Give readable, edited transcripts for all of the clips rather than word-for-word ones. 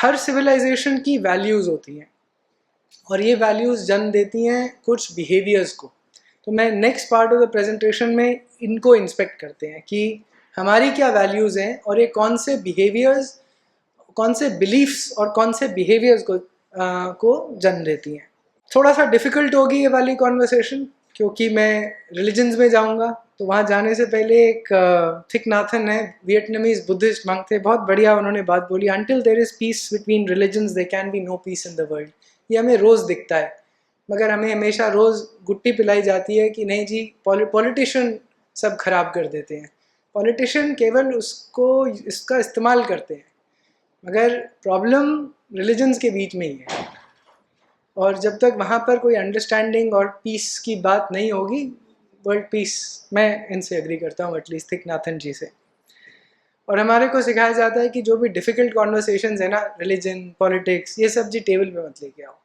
हर civilisation की values होती हैं और ये वैल्यूज़ जन्म देती हैं कुछ बिहेवियर्स को। तो मैं next part of the presentation में इनको इंस्पेक्ट करते हैं कि हमारी क्या वैल्यूज़ हैं और ये कौन से बिहेवियर्स, कौन से बिलीफ्स और कौन से बिहेवियर्स को जन्म देती हैं। थोड़ा सा डिफ़िकल्ट होगी ये वाली कॉन्वर्सेशन क्योंकि मैं रिलीजन्स में जाऊंगा। तो वहाँ जाने से पहले एक थिक नाथन है, वियतनामीज बुद्धिस्ट मंक थे, बहुत बढ़िया उन्होंने बात बोली, until there is peace between religions there can be no peace in the world. ये हमें रोज़ दिखता है, मगर हमें हमेशा रोज़ गुट्टी पिलाई जाती है कि नहीं जी पॉलिटिशियन सब खराब कर देते हैं, पॉलिटिशियन केवल उसको इसका इस्तेमाल करते हैं, मगर प्रॉब्लम रिलीजन्स के बीच में ही है। और जब तक वहाँ पर कोई अंडरस्टैंडिंग और पीस की बात नहीं होगी, वर्ल्ड पीस, मैं इनसे एग्री करता हूँ एटलीस्ट थिक नाथन जी से। और हमारे को सिखाया जाता है कि जो भी डिफ़िकल्ट कॉन्वर्सेशंस है ना, रिलीजन, पॉलिटिक्स, ये सब जी टेबल पे मत लेके आओ,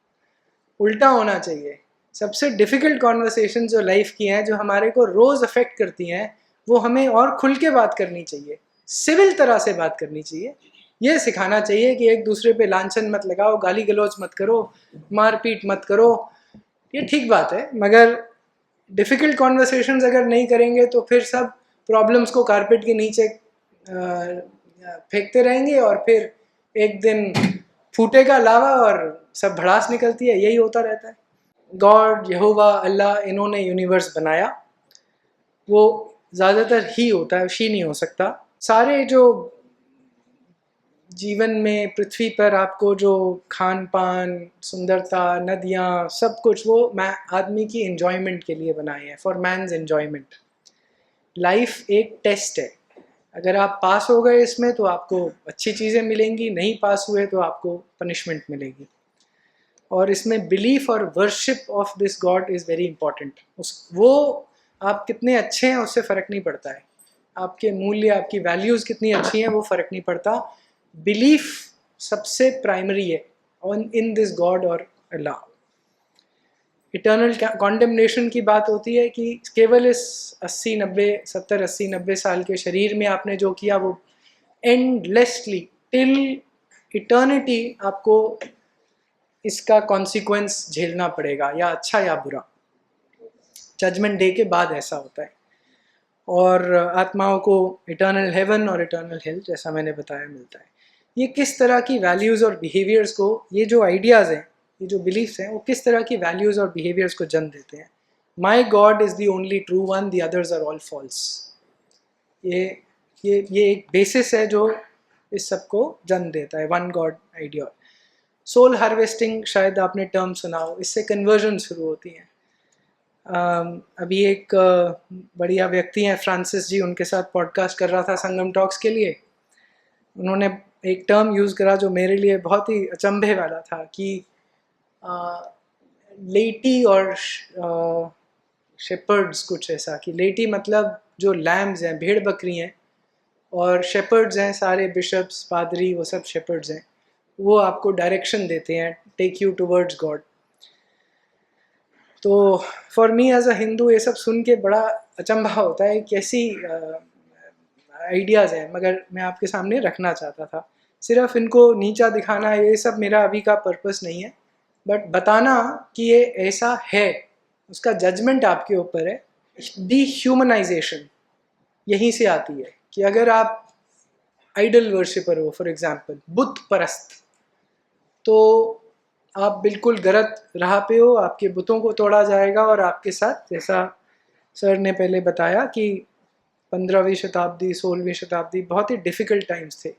उल्टा होना चाहिए। सबसे डिफ़िकल्ट कॉन्वर्सेशन जो लाइफ की हैं, जो हमारे को रोज़ अफेक्ट करती हैं, वो हमें और खुल के बात करनी चाहिए, सिविल तरह से बात करनी चाहिए। ये सिखाना चाहिए कि एक दूसरे पे लांछन मत लगाओ, गाली गलौज मत करो, मारपीट मत करो, ये ठीक बात है, मगर डिफ़िकल्ट कॉन्वर्सेशंस अगर नहीं करेंगे तो फिर सब प्रॉब्लम्स को कारपेट के नीचे फेंकते रहेंगे और फिर एक दिन फूटेगा लावा और सब भड़ास निकलती है, यही होता रहता है। गॉड, यहोवा, अल्लाह, इन्होंने यूनिवर्स बनाया, वो ज़्यादातर ही होता है, शी नहीं हो सकता। सारे जो जीवन में पृथ्वी पर आपको जो खान पान, सुंदरता, नदियाँ, सब कुछ वो मैं आदमी की एन्जॉयमेंट के लिए बनाए हैं, फॉर मैन्स एन्जॉयमेंट। लाइफ एक टेस्ट है, अगर आप पास हो गए इसमें तो आपको अच्छी चीज़ें मिलेंगी, नहीं पास हुए तो आपको पनिशमेंट मिलेगी। और इसमें बिलीफ और worship of this God is very important. वो आप कितने अच्छे हैं उससे फ़र्क नहीं पड़ता है, आपके मूल्य, आपकी वैल्यूज़ कितनी अच्छी हैं वो फ़र्क नहीं पड़ता। बिलीफ सबसे प्राइमरी है ऑन इन दिस गॉड और अल्लाह। इटर्नल कॉन्डेमनेशन की बात होती है कि केवल इस 70-80-90 साल के शरीर में आपने जो किया वो एंडलेसली टिल इटर्निटी आपको इसका कॉन्सिक्वेंस झेलना पड़ेगा, या अच्छा या बुरा। जजमेंट डे के बाद ऐसा होता है। और आत्माओं को इटर्नल हेवन और इटर्नल हेल, जैसा मैंने बताया, मिलता है। ये किस तरह की वैल्यूज़ और बिहेवियर्स को, ये जो आइडियाज़ हैं, ये जो बिलीफ्स हैं, वो किस तरह की वैल्यूज़ और बिहेवियर्स को जन्म देते हैं। My God is the only true one, the others are all false. ये एक बेसिस है जो इस सब को जन्म देता है, one God idea. Soul harvesting शायद आपने टर्म सुना हो, इससे कन्वर्जन शुरू होती हैं। अभी एक बढ़िया व्यक्ति हैं फ्रांसिस जी, उनके साथ पॉडकास्ट कर रहा था संगम टॉक्स के लिए। उन्होंने एक टर्म यूज़ करा जो मेरे लिए बहुत ही अचंभे वाला था कि लेटी और शेपर्ड्स, कुछ ऐसा कि लेटी मतलब जो लैम्स हैं, भेड़ बकरी हैं, और शेपर्ड्स हैं सारे बिशप्स, पादरी, वो सब शेपर्ड्स हैं, वो आपको डायरेक्शन देते हैं, टेक यू टुवर्ड्स गॉड। तो for me as a Hindu ये सब सुन के बड़ा अचंभा होता है, कैसी आइडियाज़ हैं, मगर मैं आपके सामने रखना चाहता था। सिर्फ इनको नीचा दिखाना, ये सब मेरा अभी का पर्पस नहीं है, बट बताना कि ये ऐसा है, उसका जजमेंट आपके ऊपर है। डिह्यूमनाइजेशन यहीं से आती है कि अगर आप आइडल वर्शिपर हो, फॉर एग्जांपल बुत परस्त, तो आप बिल्कुल गलत राह पे हो, आपके बुतों को तोड़ा जाएगा और आपके साथ, जैसा सर ने पहले बताया कि 15वीं शताब्दी, 16वीं शताब्दी बहुत ही डिफ़िकल्ट टाइम्स थे।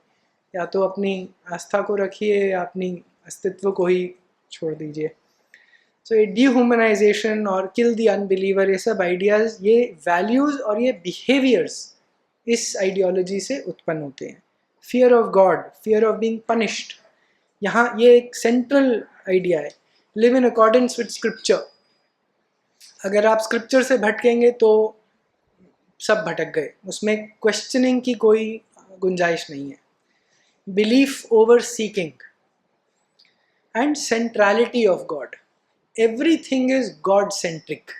या तो अपनी आस्था को रखिए या अपनी अस्तित्व को ही छोड़ दीजिए। सो ये डिह्यूमनाइजेशन और किल द अनबिलीवर, ये सब आइडियाज़, ये वैल्यूज़ और ये बिहेवियर्स इस आइडियोलॉजी से उत्पन्न होते हैं। Fear of God, fear of being punished, यहाँ ये एक सेंट्रल आइडिया है। Live in accordance with scripture. अगर आप स्क्रिप्चर से भटकेंगे तो सब भटक गए, उसमें क्वेश्चनिंग की कोई गुंजाइश नहीं है। Belief over seeking and centrality of God, everything is God centric.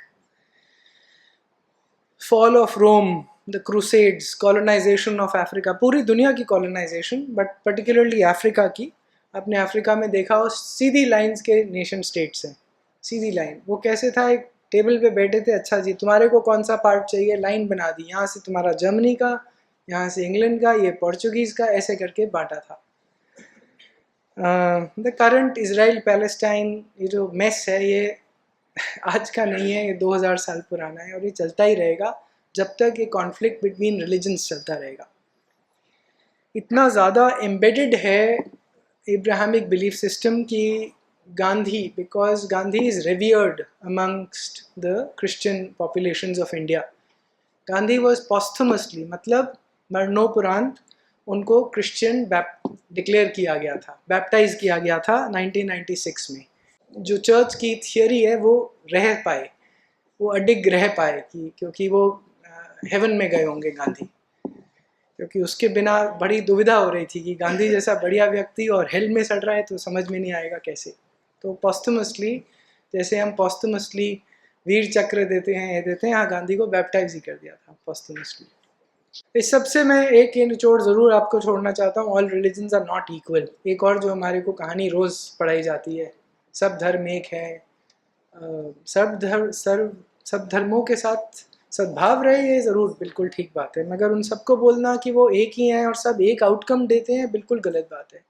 Fall of Rome, the crusades, colonisation of Africa, पूरी दुनिया की कॉलोनाइजेशन, बट पर्टिकुलरली अफ्रीका की, आपने अफ्रीका में देखा हो, सीधी लाइंस के नेशन स्टेट्स हैं, सीधी लाइन। वो कैसे था, एक टेबल पे बैठे थे, अच्छा जी तुम्हारे को कौन सा पार्ट चाहिए, लाइन बना दी, यहाँ से तुम्हारा जर्मनी का, यहाँ से इंग्लैंड का, ये पोर्चुगीज़ का, ऐसे करके बांटा था। द करंट इज़राइल पैलेस्टाइन ये जो मेस है, ये आज का नहीं है, ये 2000 साल पुराना है और ये चलता ही रहेगा जब तक ये कॉन्फ्लिक्ट बिटवीन रिलीजन्स चलता रहेगा। इतना ज़्यादा एम्बेडेड है इब्राहिमिक बिलीफ सिस्टम की Gandhi, because Gandhi is revered amongst the Christian populations of India. Gandhi was posthumously, मतलब मरणोपरांत उनको क्रिश्चियन डिक्लेयर किया गया था, बैप्टाइज किया गया था 1996 में। जो चर्च की थियोरी है वो रह पाए, वो अडिग रह पाए कि क्योंकि वो हेवन में गए होंगे गांधी, क्योंकि उसके बिना बड़ी दुविधा हो रही थी कि गांधी जैसा बढ़िया व्यक्ति और हेल में सड़ रहा है तो समझ में नहीं आएगा कैसे। तो पॉस्थमसली, जैसे हम पॉस्थमसली वीर चक्र देते हैं, ये देते हैं, हाँ गांधी को बैप्टाइज ही कर दिया था पॉस्थमसली। इस सबसे मैं एक ये निचोड़ ज़रूर आपको छोड़ना चाहता हूँ, all religions are not equal. एक और जो हमारे को कहानी रोज़ पढ़ाई जाती है, सब धर्म एक है, सब धर्मों के साथ सद्भाव रहे, ये ज़रूर बिल्कुल ठीक बात है, मगर उन सबको बोलना कि वो एक ही हैं और सब एक आउटकम देते हैं, बिल्कुल गलत बात है।